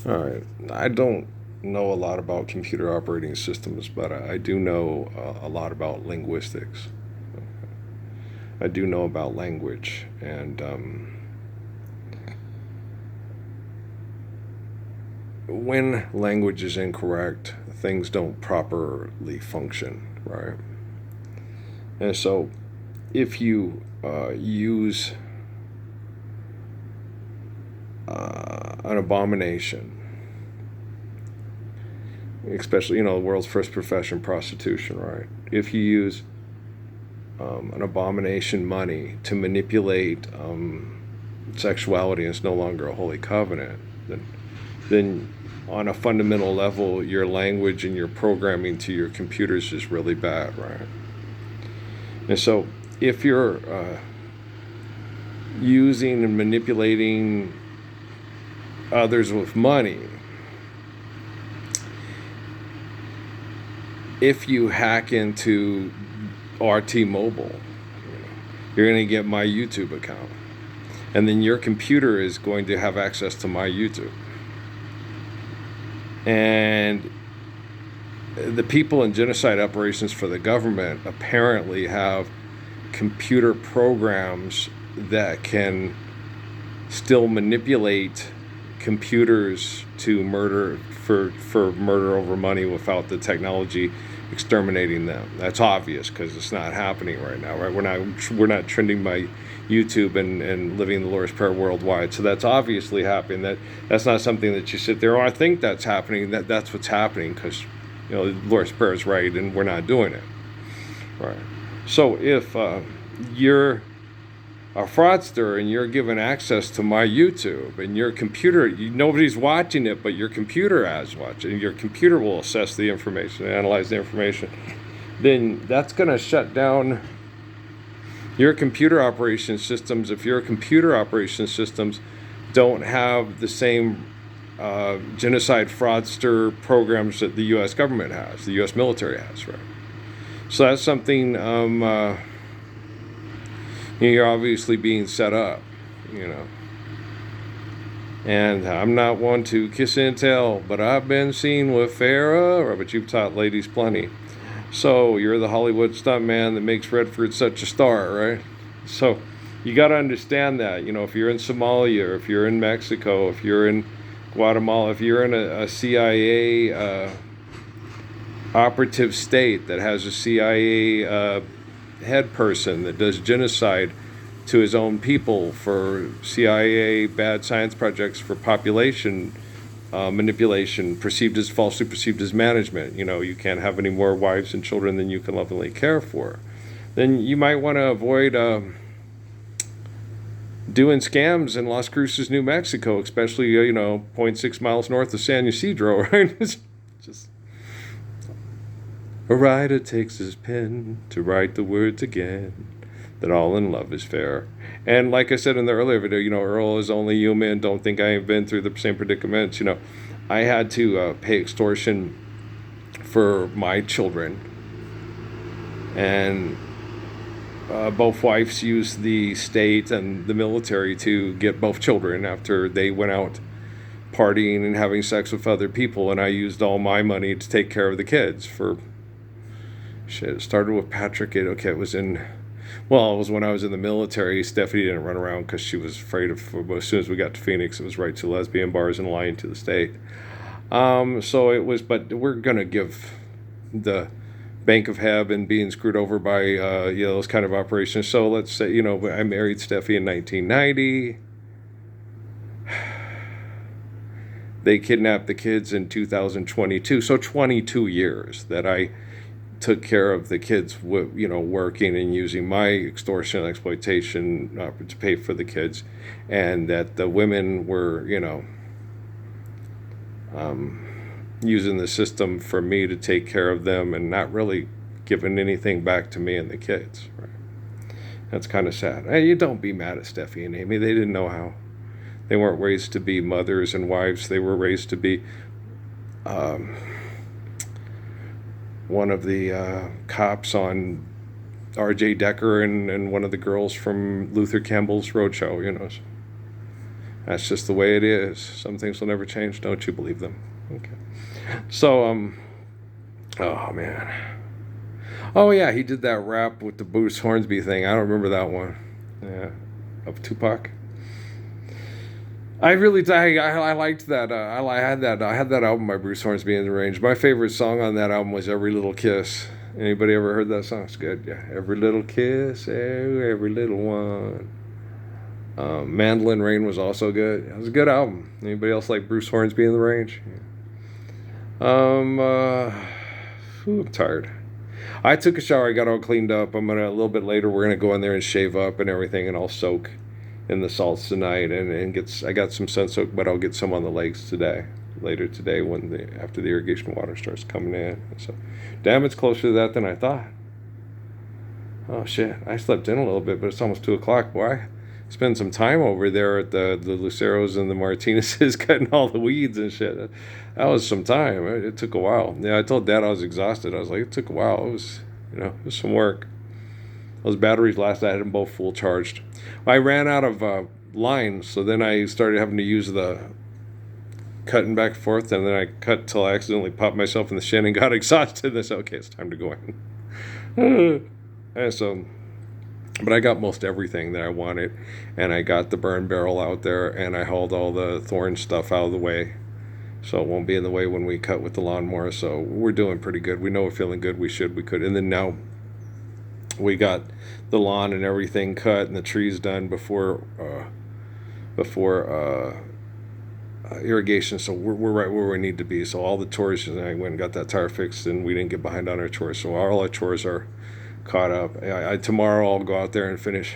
All right. I don't know a lot about computer operating systems, but I do know a lot about linguistics. I do know about language, and when language is incorrect, things don't properly function, right? And so, if you use an abomination, especially the world's first profession, prostitution, right? If you use an abomination money to manipulate sexuality, and it's no longer a holy covenant, then on a fundamental level, your language and your programming to your computers is really bad, right? And so, if you're using and manipulating others with money, if you hack into RT Mobile, you're going to get my YouTube account. And then your computer is going to have access to my YouTube. And the people in genocide operations for the government apparently have computer programs that can still manipulate computers to murder for murder over money without the technology exterminating them. That's obvious because it's not happening right now, right? We're not trending by YouTube and living the Lord's Prayer worldwide. So that's obviously happening. That's not something that you sit there, oh, I think that's happening. That's what's happening because the Lord's Prayer is right and we're not doing it, right? So if you're a fraudster and you're given access to my YouTube and your computer, nobody's watching it, but your computer is watching. Your computer will assess the information, analyze the information. Then that's going to shut down your computer operation systems. If your computer operation systems don't have the same genocide fraudster programs that the U.S. government has, the U.S. military has, right? So that's something. You're obviously being set up, And I'm not one to kiss and tell, but I've been seen with Farrah, but you've taught ladies plenty. So you're the Hollywood stuntman that makes Redford such a star, right? So you got to understand that, if you're in Somalia, or if you're in Mexico, if you're in Guatemala, if you're in a CIA operative state that has a CIA head person that does genocide to his own people for CIA bad science projects for population manipulation, falsely perceived as management. You can't have any more wives and children than you can lovingly care for. Then you might want to avoid doing scams in Las Cruces, New Mexico, especially zero point 0.6 miles north of San Ysidro, right? It's just a writer takes his pen to write the words again, that all in love is fair. And like I said in the earlier video, Earl is only human. Don't think I ain't been through the same predicaments. I had to pay extortion for my children. And both wives used the state and the military to get both children after they went out partying and having sex with other people. And I used all my money to take care of the kids for... Shit, it started with Patrick. It was when I was in the military. Stephanie didn't run around because she was afraid of, as soon as we got to Phoenix, it was right to lesbian bars and lying to the state. So it was, but we're going to give the Bank of Heb and being screwed over by, those kind of operations. So let's say, I married Steffi in 1990. They kidnapped the kids in 2022. So 22 years that I took care of the kids, working and using my extortion and exploitation to pay for the kids, and that the women were, using the system for me to take care of them and not really giving anything back to me and the kids. Right? That's kind of sad. Hey, you don't be mad at Steffi and Amy. They didn't know how. They weren't raised to be mothers and wives. They were raised to be one of the cops on R.J. Decker and one of the girls from Luther Campbell's Roadshow, That's just the way it is. Some things will never change. Don't you believe them? Okay. So, oh man. Oh yeah, he did that rap with the Bruce Hornsby thing. I don't remember that one. Yeah, of Tupac. I liked that. I had that album by Bruce Hornsby in the Range. My favorite song on that album was "Every Little Kiss." Anybody ever heard that song? It's good. Yeah, every little kiss, every little one. Mandolin Rain was also good. It was a good album. Anybody else like Bruce Hornsby in the Range? Yeah. I'm tired. I took a shower. I got all cleaned up. A little bit later. We're gonna go in there and shave up and everything, and I'll soak in the salts tonight, and I got some sun soak, but I'll get some on the legs later today after the irrigation water starts coming in. So, damn, it's closer to that than I thought. Oh shit, I slept in a little bit, but it's almost 2 o'clock. Boy, spend some time over there at the Luceros and the Martinez's cutting all the weeds and shit. That was some time. It took a while. Yeah, I told Dad I was exhausted. I was like, it took a while. It was some work. Those batteries last, I had them both full charged. I ran out of lines, so then I started having to use the cutting back and forth, and then I cut till I accidentally popped myself in the shin and got exhausted. And I said, okay, it's time to go in. And so, but I got most everything that I wanted, and I got the burn barrel out there, and I hauled all the thorn stuff out of the way, so it won't be in the way when we cut with the lawnmower. So we're doing pretty good. We know we're feeling good. We could. And then now we got the lawn and everything cut and the trees done before irrigation. So we're right where we need to be. So all the chores, and I went and got that tire fixed, and we didn't get behind on our chores. So all our chores are caught up. Tomorrow I'll go out there and finish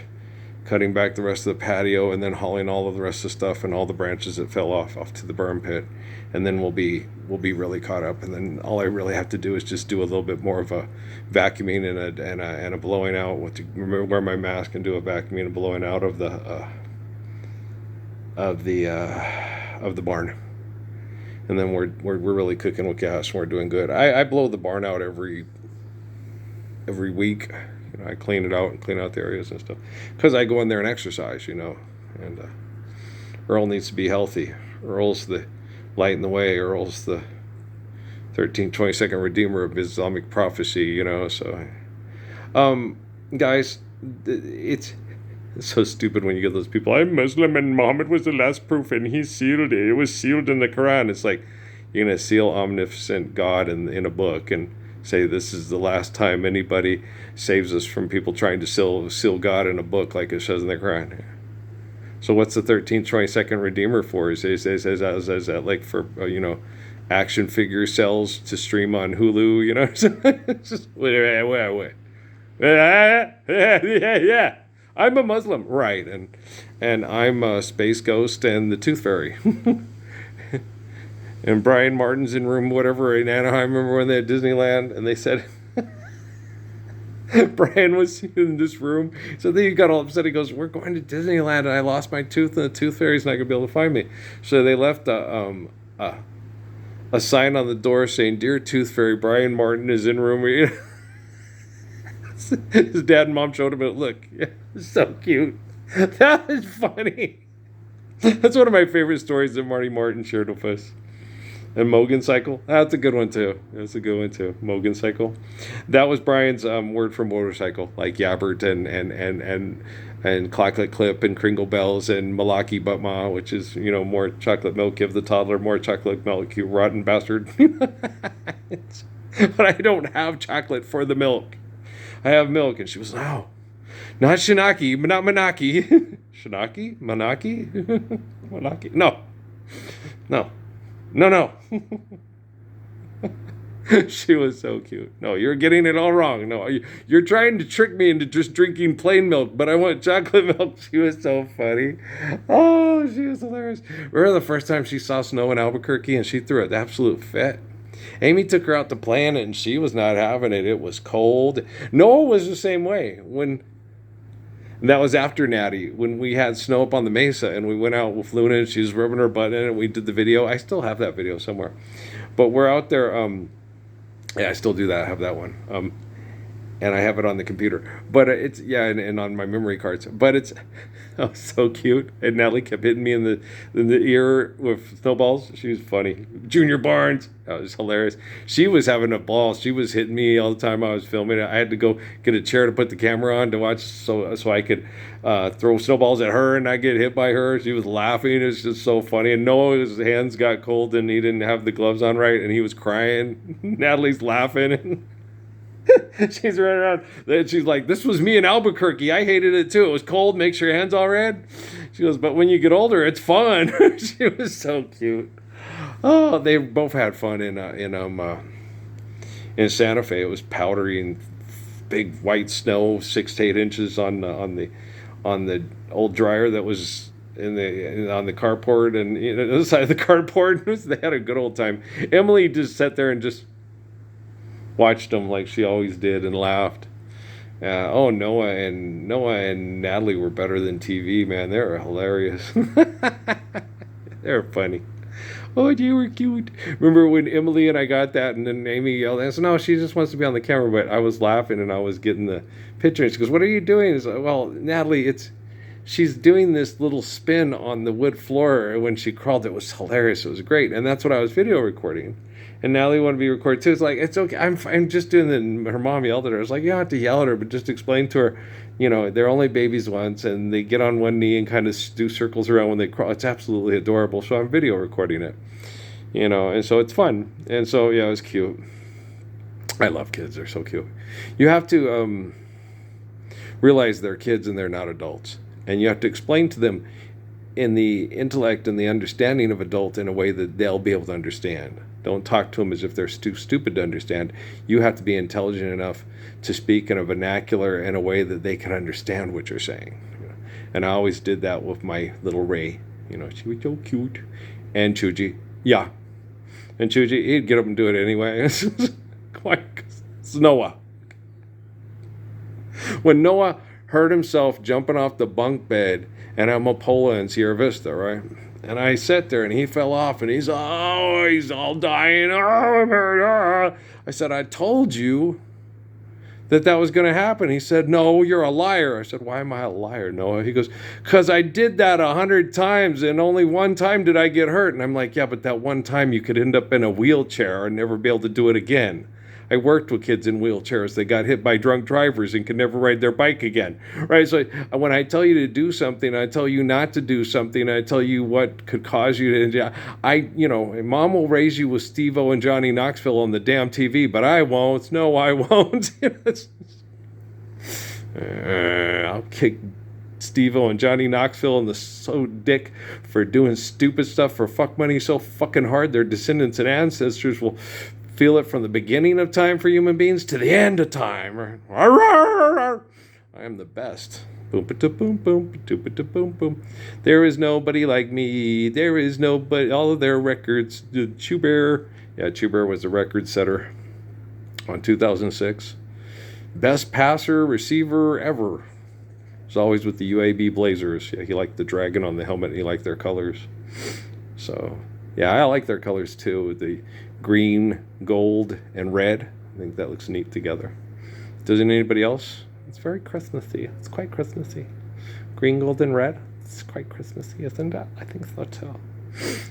cutting back the rest of the patio, and then hauling all of the rest of the stuff and all the branches that fell off to the burn pit, and then we'll be really caught up. And then all I really have to do is just do a little bit more of a vacuuming and a blowing out. Wear my mask and do a vacuuming and blowing out of the barn. And then we're really cooking with gas, and we're doing good. I blow the barn out every week. I clean it out and clean out the areas and stuff, because I go in there and exercise, and Earl needs to be healthy. Earl's the light in the way. Earl's the 1322nd Redeemer of Islamic prophecy, so guys, it's so stupid when you get those people, I'm Muslim and Muhammad was the last proof and he sealed it. It was sealed in the Quran. It's like, you're going to seal omnipotent God in a book and say this is the last time anybody saves us from people trying to seal God in a book like it says in the Quran. So what's the 1322nd Redeemer for? Is that like for, action figure sales to stream on Hulu, It's just, wait. Yeah. I'm a Muslim. Right, and I'm a Space Ghost and the Tooth Fairy. And Brian Martin's in room whatever in Anaheim. Remember when they had Disneyland and they said Brian was in this room. So then he got all upset. He goes, we're going to Disneyland and I lost my tooth and the Tooth Fairy's not going to be able to find me. So they left a sign on the door saying, Dear Tooth Fairy, Brian Martin is in room. His dad and mom showed him it. Look, yeah, so cute. That is funny. That's one of my favorite stories that Marty Martin shared with us. And Mogan Cycle. That's a good one too. Mogan Cycle. That was Brian's word for motorcycle, like Yabbert and Clacklet Clip and Kringle Bells and Malaki Butma, which is, more chocolate milk, give the toddler more chocolate milk, you rotten bastard. But I don't have chocolate for the milk. I have milk. And she was, no, not Shinaki, not Manaki. Shinaki? Manaki? Manaki? No. She was so cute. No, you're getting it all wrong. No, you're trying to trick me into just drinking plain milk, but I want chocolate milk. She was so funny. Oh, she was hilarious. Remember the first time she saw snow in Albuquerque and she threw an absolute fit? Amy took her out to plan it and she was not having it. It was cold. Noah was the same way. That was after Natty, when we had snow up on the mesa and we went out with Luna and she was rubbing her butt in it and we did the video. I still have that video somewhere. But we're out there. Yeah, I still do that. I have that one. and I have it on the computer. But it's and on my memory cards. But it's oh, so cute. And Natalie kept hitting me in the ear with snowballs. She was funny. Junior Barnes. That was hilarious. She was having a ball. She was hitting me all the time I was filming. I had to go get a chair to put the camera on to watch, so I could throw snowballs at her and not get hit by her. She was laughing. It was just so funny. And Noah, his hands got cold and he didn't have the gloves on right, and he was crying. Natalie's laughing. She's running around. Then she's like, "This was me in Albuquerque. I hated it too. It was cold. Makes your hands all red." She goes, "But when you get older, it's fun." She was so cute. Oh, they both had fun in Santa Fe. It was powdery and big white snow, 6 to 8 inches on the old dryer that was on the carport, and the other side of the carport. They had a good old time. Emily just sat there and just watched them like she always did and laughed. Noah and Natalie were better than TV, man. They were hilarious. They were funny. Oh, you were cute. Remember when Emily and I got that, and then Amy yelled, I said, "No, she just wants to be on the camera," but I was laughing and I was getting the picture. And she goes, "What are you doing?" I said, "Well, Natalie, she's doing this little spin on the wood floor when she crawled. It was hilarious. It was great." And that's what I was video recording. And Natalie wanted to be recorded too. It's like, it's okay. I'm just doing her mom yelled at her. I was like, you don't have to yell at her, but just explain to her, they're only babies once, and they get on one knee and kind of do circles around when they crawl. It's absolutely adorable. So I'm video recording it, and so it's fun. And so, yeah, it was cute. I love kids. They're so cute. You have to realize they're kids and they're not adults. And you have to explain to them in the intellect and the understanding of adult in a way that they'll be able to understand. Don't talk to them as if they're too stupid to understand. You have to be intelligent enough to speak in a vernacular in a way that they can understand what you're saying. And I always did that with my little Ray. She was so cute. And Chuji. Yeah. And Chuji, he'd get up and do it anyway. It's Noah. When Noah hurt himself jumping off the bunk bed and Amapola in Sierra Vista, right? And I sat there and he fell off and he's all dying. Oh, I'm hurt. I said, "I told you that was going to happen." He said, "No, you're a liar." I said, "Why am I a liar, Noah?" He goes, "'Cause I did that 100 times and only one time did I get hurt." And I'm like, "Yeah, but that one time you could end up in a wheelchair and never be able to do it again." I worked with kids in wheelchairs that got hit by drunk drivers and could never ride their bike again, right? So when I tell you to do something, I tell you not to do something. I tell you what could cause you to. Mom will raise you with Steve-O and Johnny Knoxville on the damn TV, but I won't. No, I won't. I'll kick Steve-O and Johnny Knoxville in the dick for doing stupid stuff for fuck money so fucking hard. Their descendants and ancestors will feel it from the beginning of time for human beings to the end of time. I am the best. Boom, boom, boom, boom, boom. There is nobody like me. There is nobody. All of their records. Chew Bear. Yeah, Chew Bear was the record setter on 2006. Best passer, receiver ever. It's always with the UAB Blazers. Yeah, he liked the dragon on the helmet. He liked their colors. So, yeah, I like their colors too. The green, gold, and red. I think that looks neat together. Doesn't anybody else? It's very Christmassy. It's quite Christmassy. Green, gold, and red. It's quite Christmassy, isn't it? I think so too.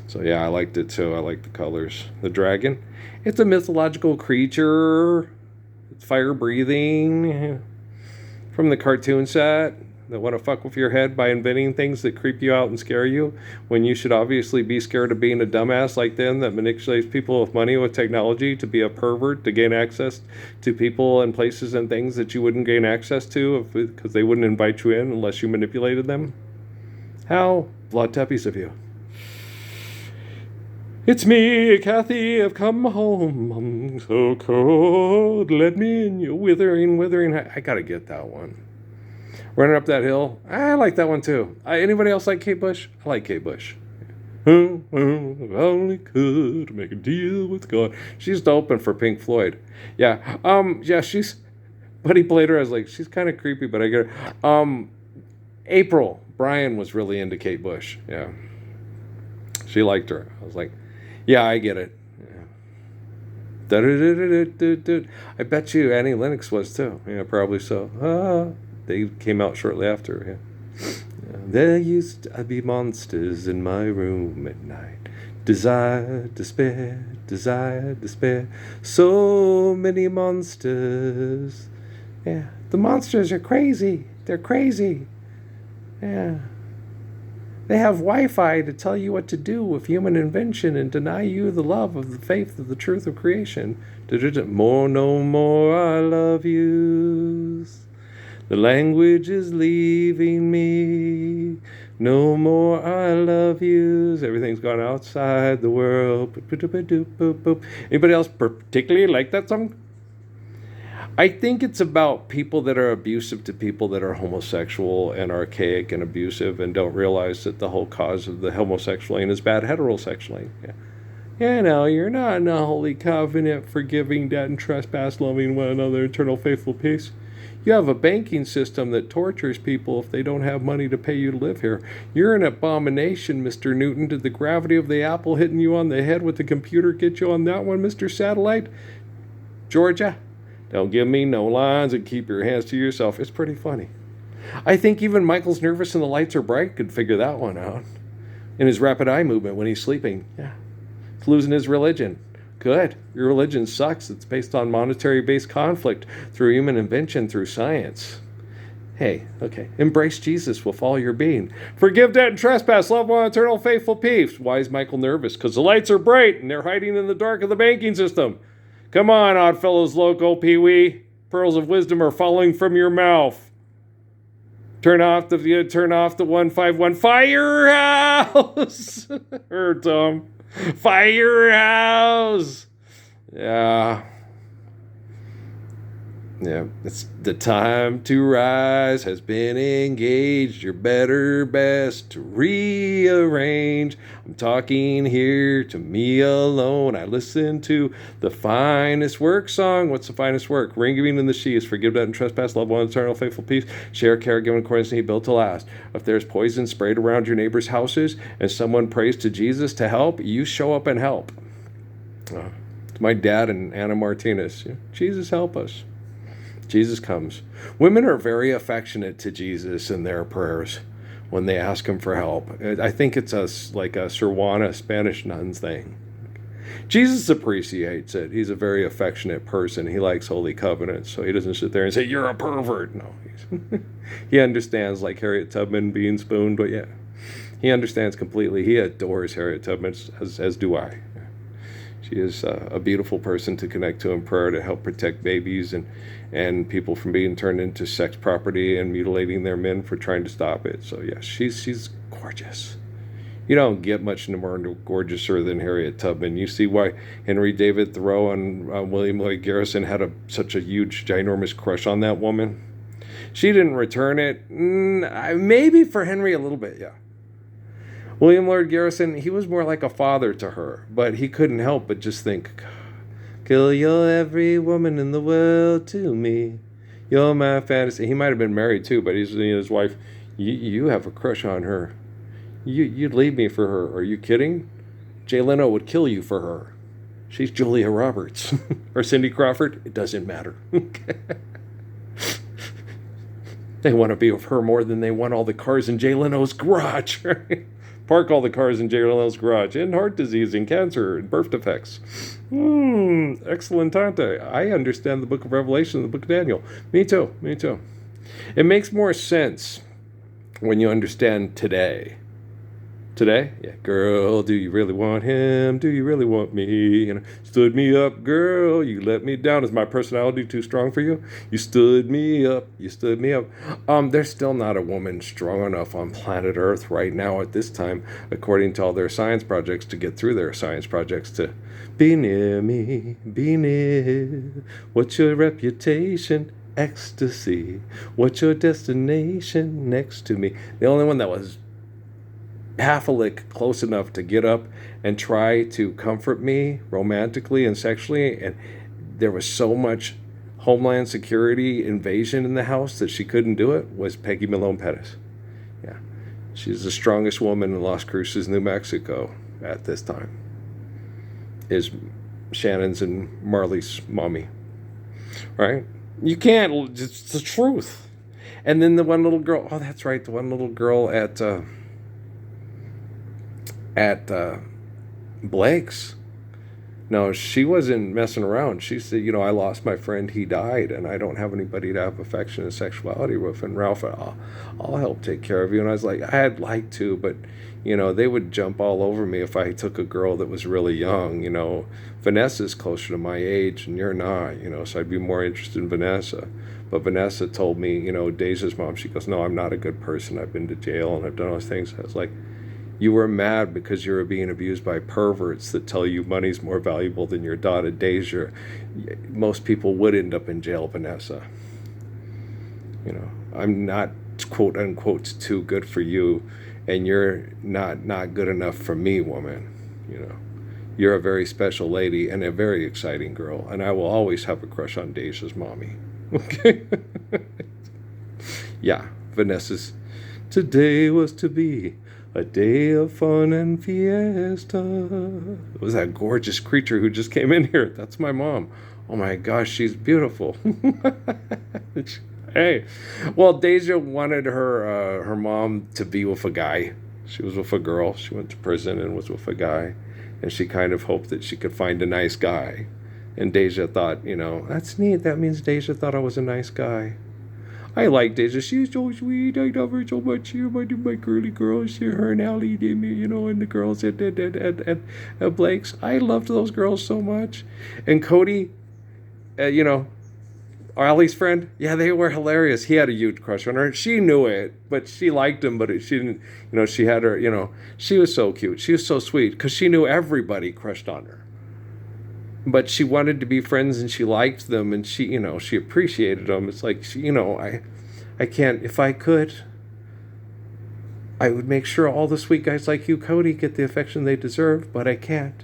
So yeah, I liked it too. I like the colors. The dragon. It's a mythological creature. It's fire-breathing. From the cartoon set. That want to fuck with your head by inventing things that creep you out and scare you, when you should obviously be scared of being a dumbass like them that manipulates people with money with technology to be a pervert, to gain access to people and places and things that you wouldn't gain access to because they wouldn't invite you in unless you manipulated them. How blood teppies of you. It's me, Kathy, I've come home. I'm so cold. Let me in, you withering. I gotta get that one. Running Up That Hill. I like that one too. Anybody else like Kate Bush? I like Kate Bush. If I only could make a deal with God. She's the open for Pink Floyd. Yeah. Yeah, she's. Buddy played her. I was like, she's kind of creepy, but I get her. April. Brian was really into Kate Bush. Yeah. She liked her. I was like, yeah, I get it. Yeah. Da-da-da-da-da-da-da. I bet you Annie Lennox was too. Yeah, probably so. They came out shortly after. Yeah. There used to be monsters in my room at night. Desire, desire, despair. So many monsters. Yeah, the monsters are crazy. They're crazy. Yeah. They have Wi-Fi to tell you what to do with human invention and deny you the love of the faith of the truth of creation. More, no more, I love yous. The language is leaving me. No more, I love yous. Everything's gone outside the world. Anybody else particularly like that song? I think it's about people that are abusive to people that are homosexual and archaic and abusive and don't realize that the whole cause of the homosexual lane is bad heterosexual lane. Yeah. Yeah, no, you're not in a holy covenant, forgiving debt and trespass, loving one another, eternal faithful peace. You have a banking system that tortures people if they don't have money to pay you to live here. You're an abomination, Mr. Newton. Did the gravity of the apple hitting you on the head with the computer get you on that one, Mr. Satellite? Georgia? Don't give me no lines and keep your hands to yourself. It's pretty funny. I think even Michael's Nervous and the Lights Are Bright could figure that one out. In his rapid eye movement when he's sleeping. Yeah. He's losing his religion. Good. Your religion sucks. It's based on monetary-based conflict through human invention, through science. Hey, okay. Embrace Jesus with all your being. Forgive debt and trespass. Love one, eternal faithful peace. Why is Michael nervous? Because the lights are bright and they're hiding in the dark of the banking system. Come on, Oddfellows Loco, Pee-wee. Pearls of wisdom are falling from your mouth. Turn off the 151 firehouse. Or Tom. Firehouse. Yeah. Yeah, it's the time to rise has been engaged. Your better best to rearrange. I'm talking here to me alone. I listen to the finest work song. What's the finest work? Ringing in the sheaves. Forgive debt and trespass. Love one, eternal faithful peace. Share care, given according to need, built to last. If there's poison sprayed around your neighbor's houses and someone prays to Jesus to help, you show up and help. It's my dad and Anna Martinez. Jesus, help us. Jesus comes. Women are very affectionate to Jesus in their prayers when they ask him for help. I think it's like a Sir Juana Spanish nuns thing. Jesus appreciates it. He's a very affectionate person. He likes holy covenants, so he doesn't sit there and say, you're a pervert. No, he understands, like Harriet Tubman being spooned, but yeah, he understands completely. He adores Harriet Tubman, as do I. She is a beautiful person to connect to in prayer to help protect babies and people from being turned into sex property and mutilating their men for trying to stop it. So yes, she's gorgeous. You don't get much more gorgeouser than Harriet Tubman. You see why Henry David Thoreau and William Lloyd Garrison had such a huge, ginormous crush on that woman. She didn't return it. Maybe for Henry a little bit, yeah. William Lloyd Garrison, he was more like a father to her, but he couldn't help but just think, kill your every woman in the world to me. You're my fantasy. He might have been married too, but his wife, you have a crush on her. You'd leave me for her. Are you kidding? Jay Leno would kill you for her. She's Julia Roberts. Or Cindy Crawford. It doesn't matter. They want to be with her more than they want all the cars in Jay Leno's garage, right? Park all the cars in Jay Leno's garage, and heart disease, and cancer, and birth defects. Excellent, Tante. I understand the book of Revelation and the book of Daniel. Me too. It makes more sense when you understand today. Today? Yeah. Girl, do you really want him? Do you really want me? Stood me up, girl. You let me down. Is my personality too strong for you? You stood me up. There's still not a woman strong enough on planet Earth right now at this time, according to all their science projects, to get through their science projects to be near me, be near. What's your reputation? Ecstasy. What's your destination? Next to me. The only one that was half a lick close enough to get up and try to comfort me romantically and sexually, and there was so much Homeland Security invasion in the house that she couldn't do it, was Peggy Malone Pettis. Yeah, she's the strongest woman in Las Cruces, New Mexico at this time. Is Shannon's and Marley's mommy, right? You can't. It's the truth. And then the one little girl. Oh, that's right. The one little girl at Blake's. No, she wasn't messing around. She said, I lost my friend. He died, and I don't have anybody to have affection and sexuality with. And Ralph, I'll help take care of you. And I was like, I'd like to, but, they would jump all over me if I took a girl that was really young. Vanessa's closer to my age, and you're not, so I'd be more interested in Vanessa. But Vanessa told me, Deja's mom, she goes, no, I'm not a good person. I've been to jail, and I've done all those things. I was like, you were mad because you were being abused by perverts that tell you money's more valuable than your daughter, Deja. Most people would end up in jail, Vanessa. I'm not, quote unquote, too good for you, and you're not good enough for me, woman. You're a very special lady and a very exciting girl, and I will always have a crush on Deja's mommy. Okay? Yeah, Vanessa's today was to be a day of fun and fiesta. It was that gorgeous creature who just came in here. That's my mom. Oh my gosh, she's beautiful. Hey, well, Deja wanted her mom to be with a guy. She was with a girl. She went to prison and was with a guy. And she kind of hoped that she could find a nice guy. And Deja thought, that's neat. That means Deja thought I was a nice guy. I like Deja. She's so sweet. I love her so much. She's my girly girl. Her and Allie did me, and the girls at Blake's. I loved those girls so much. And Cody, Allie's friend, yeah, they were hilarious. He had a huge crush on her. She knew it, but she liked him, but she didn't, she had her, she was so cute. She was so sweet because she knew everybody crushed on her. But she wanted to be friends and she liked them and she, she appreciated them. It's like, I can't, if I could, I would make sure all the sweet guys like you, Cody, get the affection they deserve, but I can't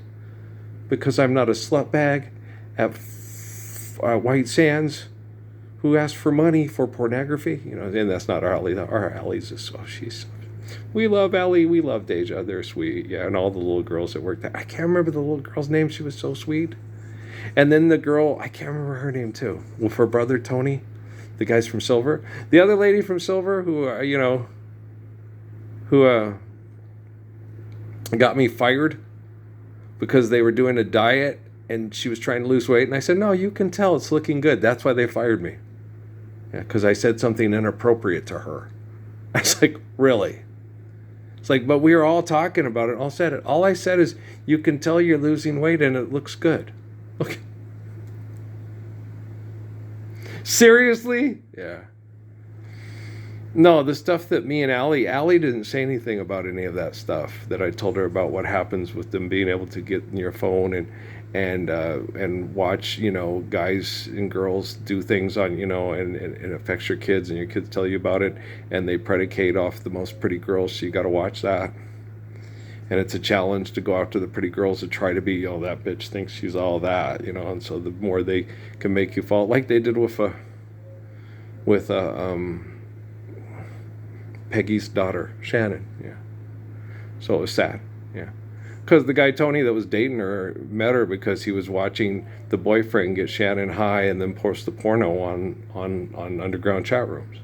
because I'm not a slut bag at White Sands who asked for money for pornography, and that's not Allie. Our Allie's just, we love Allie, we love Deja, they're sweet, yeah, and all the little girls that worked there. I can't remember the little girl's name, she was so sweet. And then the girl, I can't remember her name too, with her brother Tony, the guys from Silver. The other lady from Silver who got me fired because they were doing a diet and she was trying to lose weight. And I said, no, you can tell it's looking good. That's why they fired me. Yeah, because I said something inappropriate to her. I was like, really? It's like, but we were all talking about it. All said it. All I said is, you can tell you're losing weight and it looks good. Okay. Seriously? Yeah. No, the stuff that me and Allie didn't say anything about any of that stuff that I told her about what happens with them being able to get in your phone and watch, guys and girls do things on, and it affects your kids and your kids tell you about it and they predicate off the most pretty girls, so you got to watch that. And it's a challenge to go after the pretty girls to try to be, that bitch thinks she's all that, and so the more they can make you fall, like they did with Peggy's daughter, Shannon, yeah. So it was sad, yeah. Because the guy, Tony, that was dating her, met her because he was watching the boyfriend get Shannon high and then post the porno on underground chat rooms.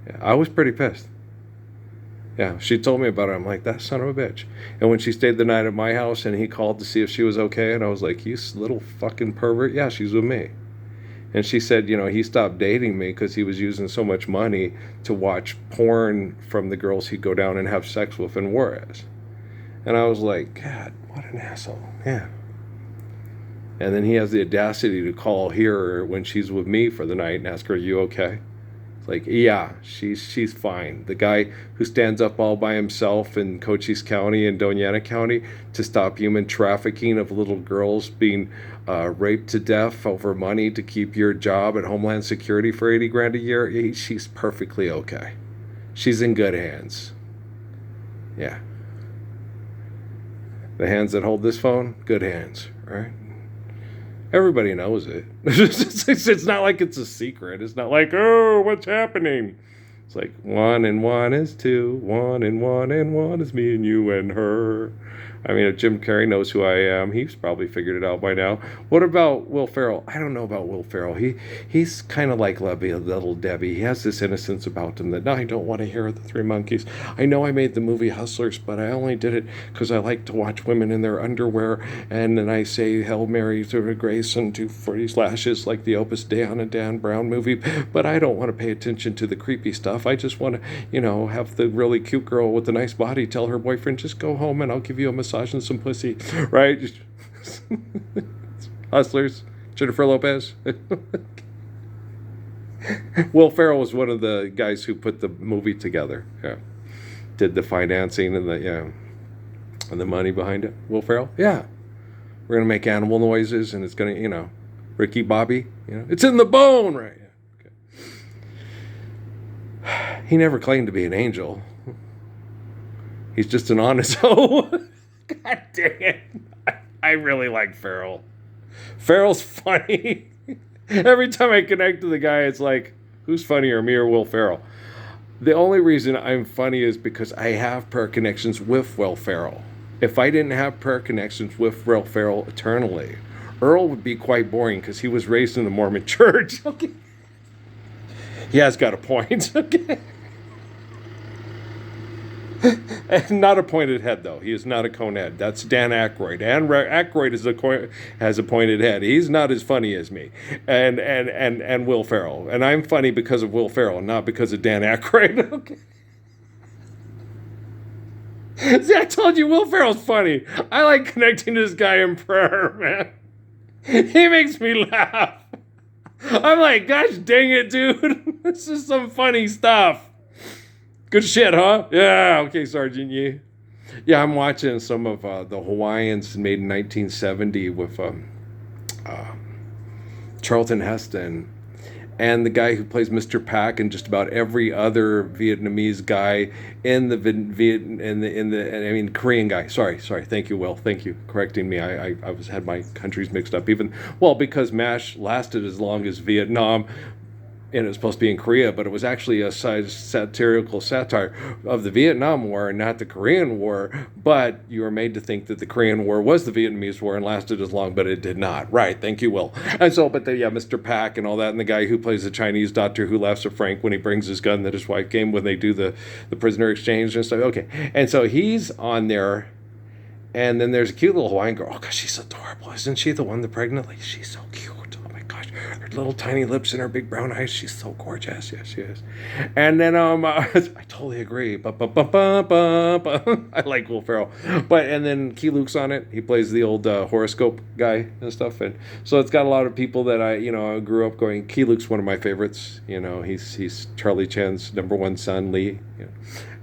Yeah, I was pretty pissed. Yeah, she told me about it. I'm like, that son of a bitch. And when she stayed the night at my house and he called to see if she was okay, and I was like, you little fucking pervert. Yeah, she's with me. And she said, he stopped dating me because he was using so much money to watch porn from the girls he'd go down and have sex with in Juarez. And I was like, God, what an asshole. Yeah. And then he has the audacity to call here when she's with me for the night and ask her, are you okay? It's like, yeah, she's fine. The guy who stands up all by himself in Cochise County and Doña Ana County to stop human trafficking of little girls being raped to death over money to keep your job at Homeland Security for $80,000 a year, she's perfectly okay. She's in good hands. Yeah. The hands that hold this phone, good hands, right? Everybody knows it. It's not like it's a secret. It's not like, oh, what's happening? It's like 1 and 1 is 2. 1 and 1 and 1 is me and you and her. I mean, if Jim Carrey knows who I am, he's probably figured it out by now. What about Will Ferrell? I don't know about Will Ferrell. He's kind of like Little Debbie. He has this innocence about him that, no, I don't want to hear the Three Monkeys. I know I made the movie Hustlers, but I only did it because I like to watch women in their underwear, and then I say Hail Mary to Grace and 240 slashes like the Opus Dei on a Dan Brown movie, but I don't want to pay attention to the creepy stuff. I just want to, have the really cute girl with the nice body tell her boyfriend, just go home and I'll give you a massage and some pussy, right? Hustlers, Jennifer Lopez. Will Ferrell was one of the guys who put the movie together. Yeah, did the financing and the money behind it. Will Ferrell. Yeah, we're gonna make animal noises and it's gonna, Ricky Bobby. It's in the bone, right? Yeah. Okay. He never claimed to be an angel. He's just an honest hoe. God dang it. I really like Ferrell. Ferrell's funny. Every time I connect to the guy, it's like, who's funnier, me or Will Ferrell? The only reason I'm funny is because I have prayer connections with Will Ferrell. If I didn't have prayer connections with Will Ferrell eternally, Earl would be quite boring because he was raised in the Mormon church. Okay. He has got a point. Okay. And not a pointed head, though. He is not a cone head. That's Dan Aykroyd. Aykroyd has a pointed head. He's not as funny as me, and Will Ferrell. And I'm funny because of Will Ferrell, not because of Dan Aykroyd. Okay. See, I told you Will Ferrell's funny. I like connecting to this guy in prayer, man. He makes me laugh. I'm like, gosh dang it, dude. This is some funny stuff. Good shit, huh? Yeah, okay, Sergeant Yee. Yeah, I'm watching some of the Hawaiians made in 1970 with Charlton Heston and the guy who plays Mr. Pack and just about every other Vietnamese guy in the Korean guy. Sorry. Thank you, Will. Thank you correcting me. I had my countries mixed up. Because MASH lasted as long as Vietnam. And it was supposed to be in Korea, but it was actually a satirical satire of the Vietnam War and not the Korean War. But you were made to think that the Korean War was the Vietnamese War and lasted as long, but it did not. Right, thank you, Will. And so, Mr. Pack and all that, and the guy who plays the Chinese doctor who laughs at Frank when he brings his gun that his wife gave him when they do the prisoner exchange and stuff. Okay, and so he's on there, and then there's a cute little Hawaiian girl. Oh, gosh, she's adorable. Isn't she the one, the pregnant lady? She's so cute. Her little tiny lips and her big brown eyes. She's so gorgeous. Yes, she is. And then I totally agree. I like Will Ferrell. And then Key Luke's on it. He plays the old horoscope guy and stuff. And so it's got a lot of people that I grew up going. Key Luke's one of my favorites. He's Charlie Chan's number one son, Lee.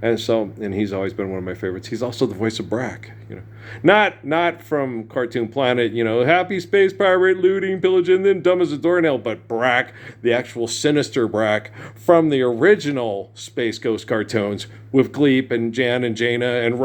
And he's always been one of my favorites. He's also the voice of Brack. Not from Cartoon Planet, happy space pirate, looting, pillaging, then dumb as a doornail, but Brack, the actual sinister Brack from the original Space Ghost cartoons with Gleep and Jan and Jaina and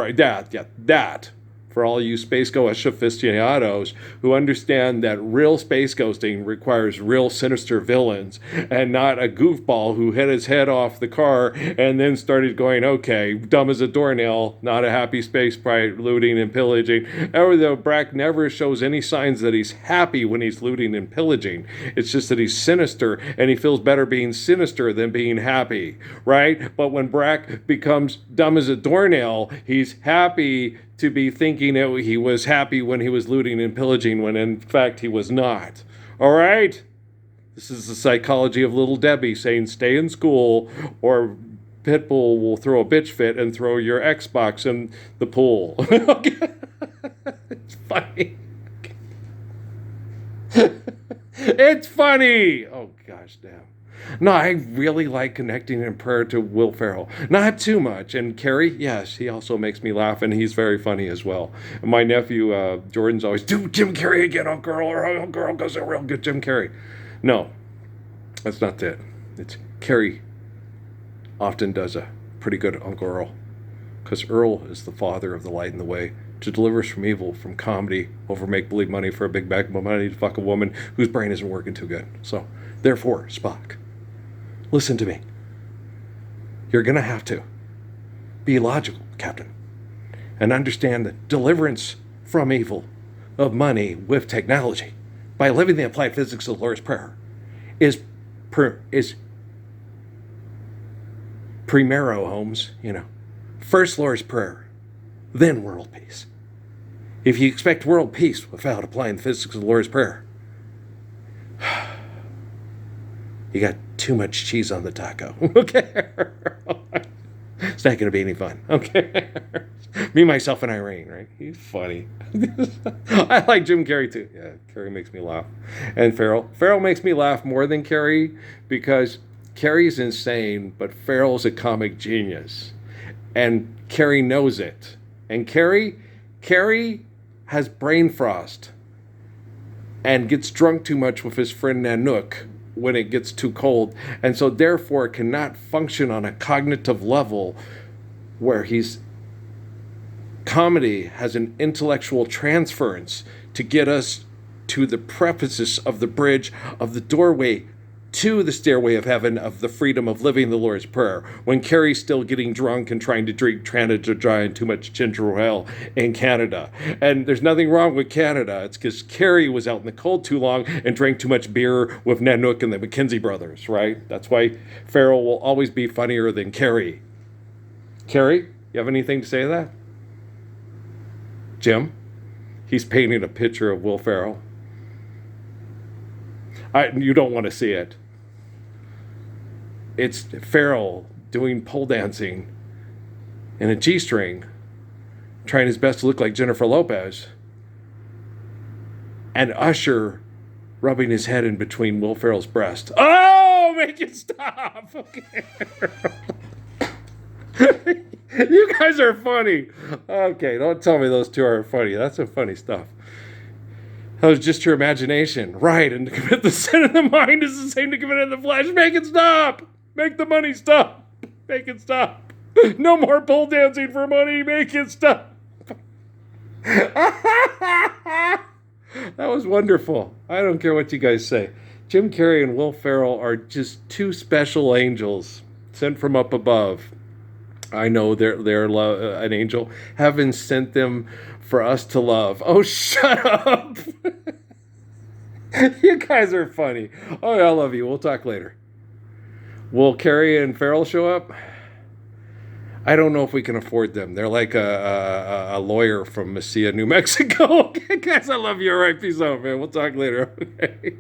that. For all you Space Ghost aficionados who understand that real space ghosting requires real sinister villains and not a goofball who hit his head off the car and then started going, okay, dumb as a doornail, not a happy space pirate, looting and pillaging. Although Brack never shows any signs that he's happy when he's looting and pillaging. It's just that he's sinister and he feels better being sinister than being happy, right? But when Brack becomes dumb as a doornail, he's happy to be thinking that he was happy when he was looting and pillaging, when in fact he was not. All right? This is the psychology of Little Debbie saying stay in school or Pitbull will throw a bitch fit and throw your Xbox in the pool. Okay? It's funny. It's funny. Oh, gosh, damn. No, I really like connecting in prayer to Will Ferrell. Not too much. And Carrey, yes, he also makes me laugh, and he's very funny as well. And my nephew, Jordan's always, do Jim Carrey again, Uncle Earl, or Uncle Earl goes a real good Jim Carrey. No, that's not it. It's Carrey often does a pretty good Uncle Earl, because Earl is the father of the light and the way to deliver us from evil, from comedy, over make-believe money for a big bag of money to fuck a woman whose brain isn't working too good. So, therefore, Spock, listen to me. You're going to have to be logical, Captain. and understand the deliverance from evil of money with technology by living the applied physics of the Lord's Prayer is primero, Holmes, first Lord's Prayer, then world peace. If you expect world peace without applying the physics of the Lord's Prayer, you got too much cheese on the taco. Okay? It's not going to be any fun. Okay? Me, myself, and Irene, right? He's funny. I like Jim Carrey, too. Yeah, Carrey makes me laugh. And Ferrell. Ferrell makes me laugh more than Carrey because Carrey's insane, but Ferrell's a comic genius. And Carrey knows it. And Carrey has brain frost and gets drunk too much with his friend Nanook when it gets too cold, and so therefore cannot function on a cognitive level where comedy has an intellectual transference to get us to the prefaces of the bridge of the doorway to the stairway of heaven of the freedom of living the Lord's Prayer, when Carrie's still getting drunk and trying to drink Tranadra and too much ginger ale in Canada. And there's nothing wrong with Canada. It's because Carrie was out in the cold too long and drank too much beer with Nanook and the McKenzie brothers, right? That's why Ferrell will always be funnier than Carrie. Carrie, you have anything to say to that? Jim? He's painting a picture of Will Ferrell. You don't want to see it. It's Ferrell doing pole dancing in a G-string, trying his best to look like Jennifer Lopez, and Usher rubbing his head in between Will Ferrell's breast. Oh, make it stop! Okay. You guys are funny. Okay, don't tell me those two are funny. That's some funny stuff. That was just your imagination. Right, and to commit the sin of the mind is the same to commit it in the flesh. Make it stop! Make the money stop! Make it stop! No more pole dancing for money! Make it stop! That was wonderful. I don't care what you guys say. Jim Carrey and Will Ferrell are just two special angels sent from up above. I know they're an angel. Heaven sent them for us to love. Oh, shut up! You guys are funny. Oh, I love you. We'll talk later. Will Carrey and Ferrell show up? I don't know if we can afford them. They're like a lawyer from Mesilla, New Mexico. Okay, guys, I love you. All right, peace out, man. We'll talk later. Okay.